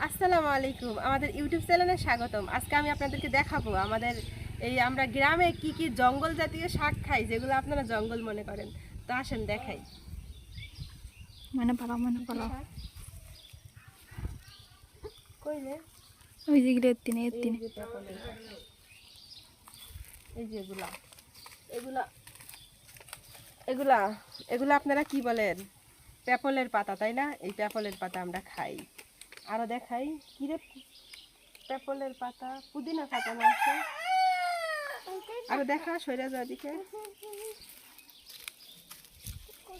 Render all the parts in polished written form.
আসসালামু আলাইকুম, আমাদের ইউটিউব চ্যানেলে স্বাগতম। আজকে আমি আপনাদেরকে দেখাবো আমাদের আমরা গ্রামে কি কি জঙ্গল জাতীয় শাক খাই, যেগুলো আপনারা জঙ্গল মনে করেন। তো আসেন দেখাই। মনে পড়ো কইলে ওই যে এত্তিনে এই এত্তিনে যে পেপলের পাতা, এই যে এগুলা এগুলা এগুলা এগুলা আপনারা কি বলেন? পেপলের পাতা, তাই না? এই পেপলের পাতা আমরা খাই। আরো দেখাই কি রে, পেপলের পাতা, পুদিনা পাতা আছে। আরো দেখা সইরা যাওয়ার দিকে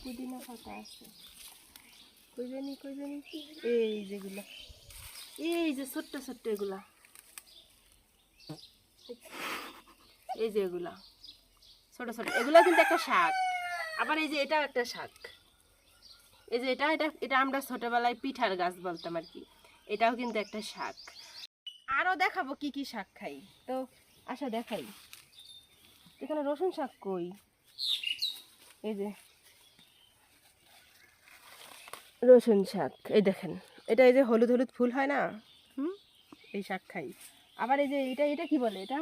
পুদিনা পাতা আছে। কই জানি এই যেগুলা, এই যে ছোট্ট ছোট্ট এগুলা, এই যে এগুলা ছোট ছোট, এগুলা কিন্তু একটা শাক। আবার এই যে এটাও একটা শাক। এই যে এটা এটা এটা আমরা ছোটবেলায় পিঠার গাছ বলতাম আর কি। এটাও কিন্তু একটা শাক। আরো দেখাবো কি কি শাক খাই। তো আচ্ছা দেখাই, এখানে রসুন শাক কই? এই যে রসুন শাক, এই দেখেন, এটা এই যে হলুদ হলুদ ফুল হয় না, এই শাক খাই। আবার এই যে এটা এটা কি বলে? এটা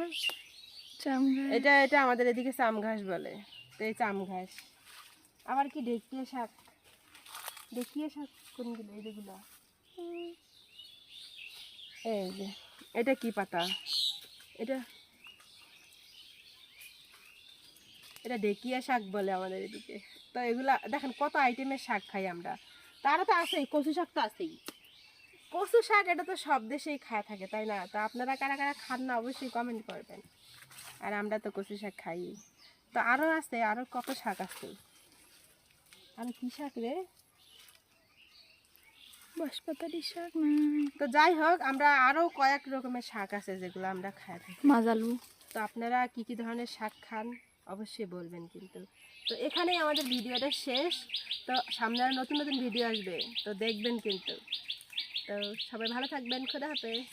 এটা এটা আমাদের এদিকে চাম ঘাস বলে। তো এই চাম ঘাস। আবার কি ঢেকিয়া শাক, ঢেকিয়া শাক কোনগুলো? এই যেগুলো, এই যে এটা কি পাতা? এটা এটা ঢেকিয়া শাক বলে আমাদের এদিকে। তো এগুলা দেখেন কত আইটেমের শাক খাই আমরা। তারা তো আছেই, কচু শাক তো আছেই। কচু শাক এটা তো সব দেশেই খায় থাকে, তাই না? তো আপনারা কারা কারা খান না অবশ্যই কমেন্ট করবেন। আর আমরা তো কচু শাক খাই। তো আরও আছে, আরও কত শাক আছে। আর কি শাক রে? বাঁশপাতারি শাক না, তো যাই হোক, আমরা আরও কয়েক রকমের শাক আছে যেগুলো আমরা খাই থাকি। মাজালু। তো আপনারা কি কি ধরনের শাক খান অবশ্যই বলবেন কিন্তু। তো এখানেই আমাদের ভিডিওটা শেষ। তো সামনে আর নতুন নতুন ভিডিও আসবে, তো দেখবেন কিন্তু। তো সবাই ভালো থাকবেন, খোদা হাফেজ।